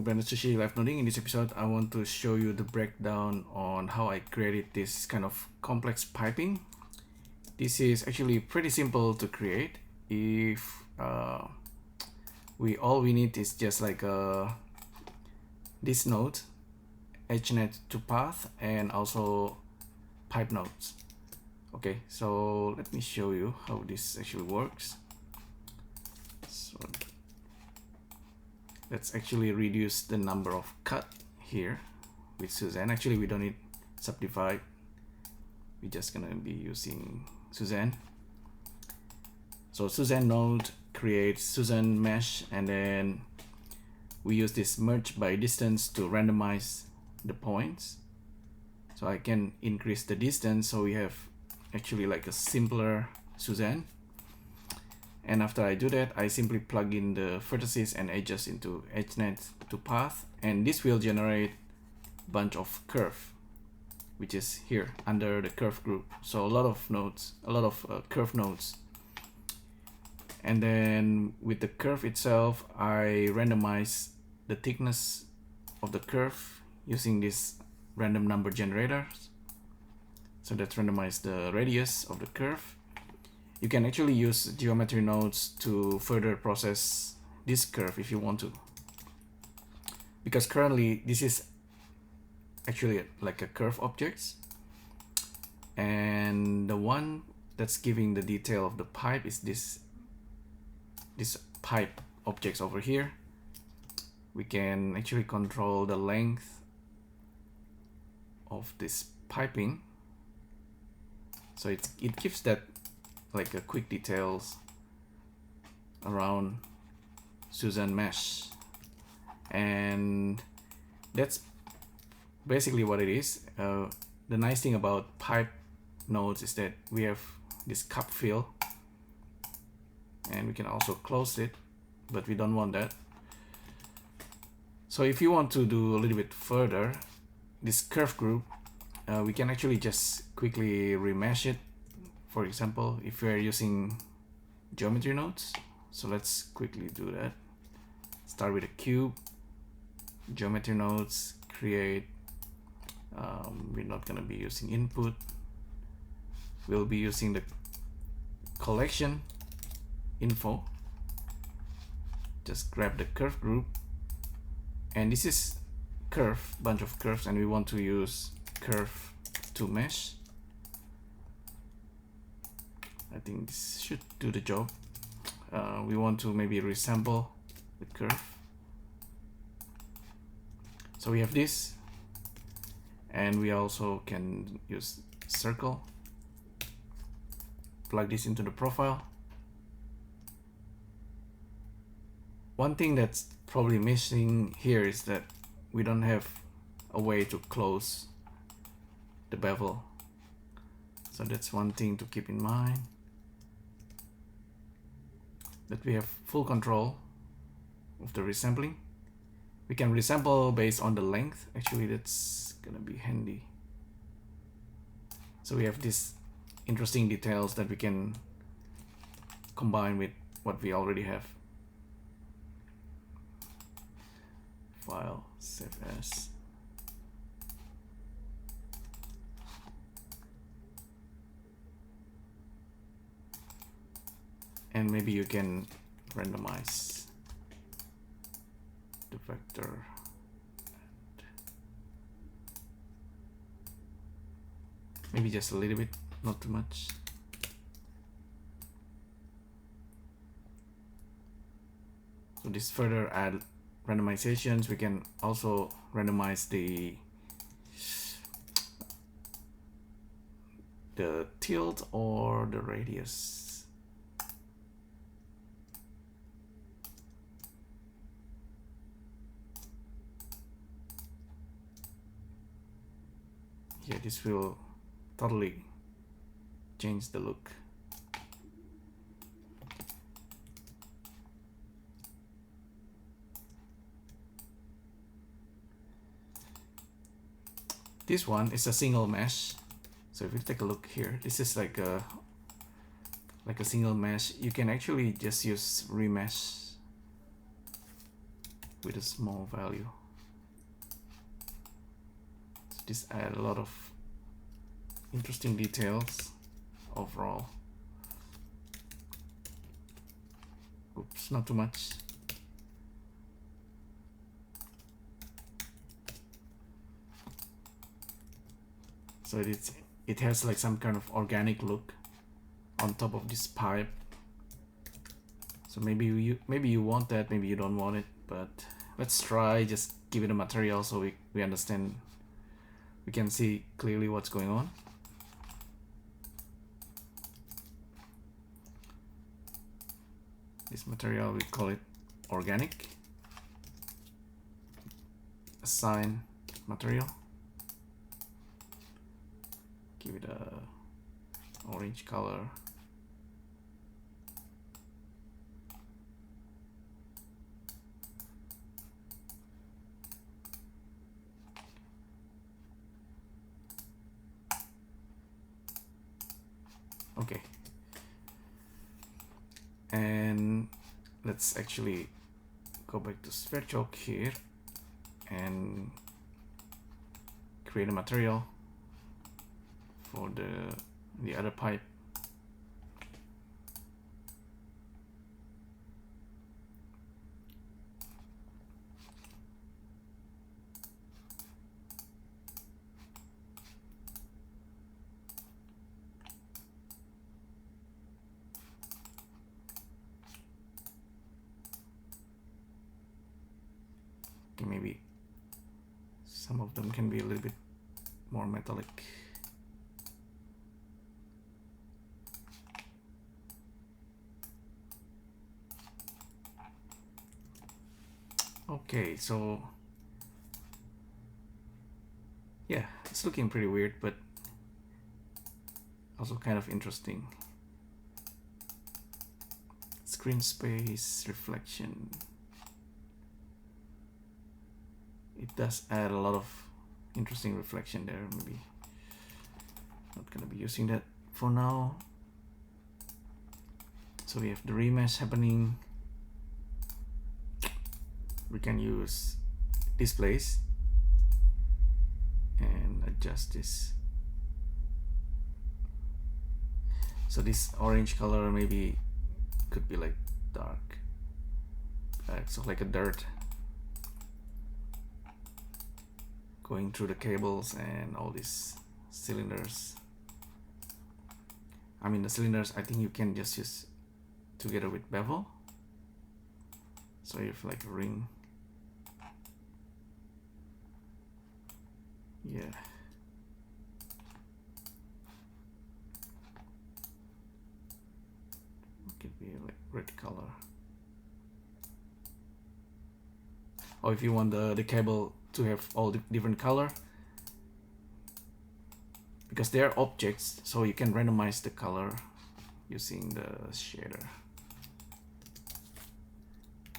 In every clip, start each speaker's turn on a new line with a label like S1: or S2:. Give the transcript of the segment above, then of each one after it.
S1: Brandon Sushi Live Noding. In this episode, I want to show you the breakdown on how I created this kind of complex piping. This is actually pretty simple to create. If all we need is just like this node, Edgenet to path, and also pipe nodes. Okay, so let me show you how this actually works. So let's actually reduce the number of cut here with Suzanne. Actually, we don't need subdivide. We're just gonna be using Suzanne. So Suzanne node creates Suzanne mesh, and then we use this merge by distance to randomize the points. So I can increase the distance, so we have actually like a simpler Suzanne. And after I do that, I simply plug in the vertices and edges into Edgenet to path, and this will generate a bunch of curve, which is here under the curve group. So a lot of nodes, a lot of curve nodes. And then with the curve itself, I randomize the thickness of the curve using this random number generators. So that's randomize the radius of the curve. You can actually use geometry nodes to further process this curve if you want to, because currently this is actually like a curve objects, and the one that's giving the detail of the pipe is this pipe objects over here. We can actually control the length of this piping, so it gives that like a quick details around Suzanne mesh, and that's basically what it is. The nice thing about pipe nodes is that we have this cup fill, and we can also close it, but we don't want that. So if you want to do a little bit further, this curve group, we can actually just quickly remesh it. For example, if we're using geometry nodes, so let's quickly do that. Start with a cube, geometry nodes, create. We're not gonna be using input. We'll be using the collection info. Just grab the curve group, and this is curve, bunch of curves, and we want to use curve to mesh. I think this should do the job. We want to maybe resample the curve. So we have this, and we also can use circle. Plug this into the profile. One thing that's probably missing here is that we don't have a way to close the bevel. So that's one thing to keep in mind. But we have full control of the resampling. We can resample based on the length. Actually, that's gonna be handy. So we have these interesting details that we can combine with what we already have. File, save as. And maybe you can randomize the vector. Maybe just a little bit, not too much. So this further add randomizations. We can also randomize the tilt or the radius. Yeah, this will totally change the look. This one is a single mesh. So if you take a look here, this is like a single mesh. You can actually just use remesh with a small value. So this add a lot of interesting details overall. Oops, not too much. So it has like some kind of organic look on top of this pipe. So maybe you want that, maybe you don't want it, but let's try just give it a material so we understand, we can see clearly what's going on. This material, we call it organic. Assign material. Give it a orange color. Okay. And let's actually go back to sphere chalk here and create a material for the other pipe. Okay, maybe some of them can be a little bit more metallic. Okay, so yeah, it's looking pretty weird, but also kind of interesting. Screen space, reflection. It does add a lot of interesting reflection there. Maybe not gonna be using that for now. So we have the remesh happening. We can use displays and adjust this. So this orange color maybe could be like dark, so like a dirt going through the cables and all these cylinders. I mean, the cylinders I think you can just use together with bevel. So you have like a ring. Yeah. It could be like red color. Or if you want the cable to have all the different color, because they are objects, so you can randomize the color using the shader.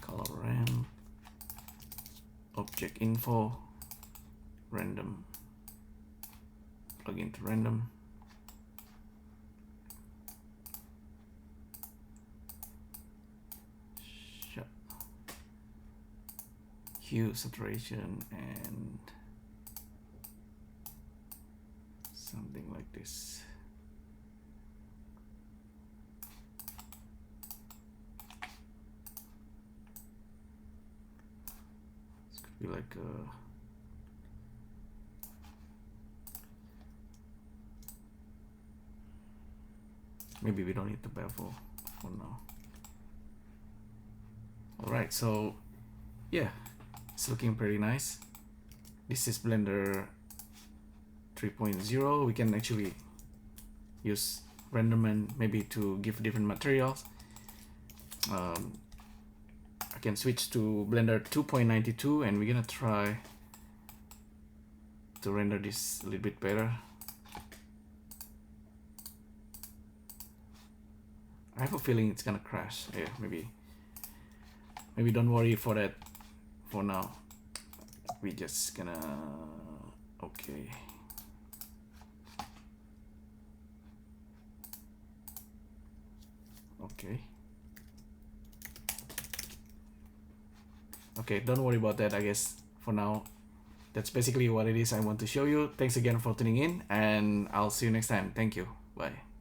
S1: Color ramp, object info, random, plug into random. Hue, saturation, and something like this. This could be like a maybe we don't need the bevel for now. All right, so yeah, it's looking pretty nice. This is Blender 3.0. We can actually use renderment maybe to give different materials. I can switch to Blender 2.92 and we're gonna try to render this a little bit better. I have a feeling it's gonna crash. Yeah, maybe don't worry for that for now. We just gonna okay. Okay. Okay, don't worry about that. I guess for now, that's basically what it is I want to show you. Thanks again for tuning in, and I'll see you next time. Thank you. Bye.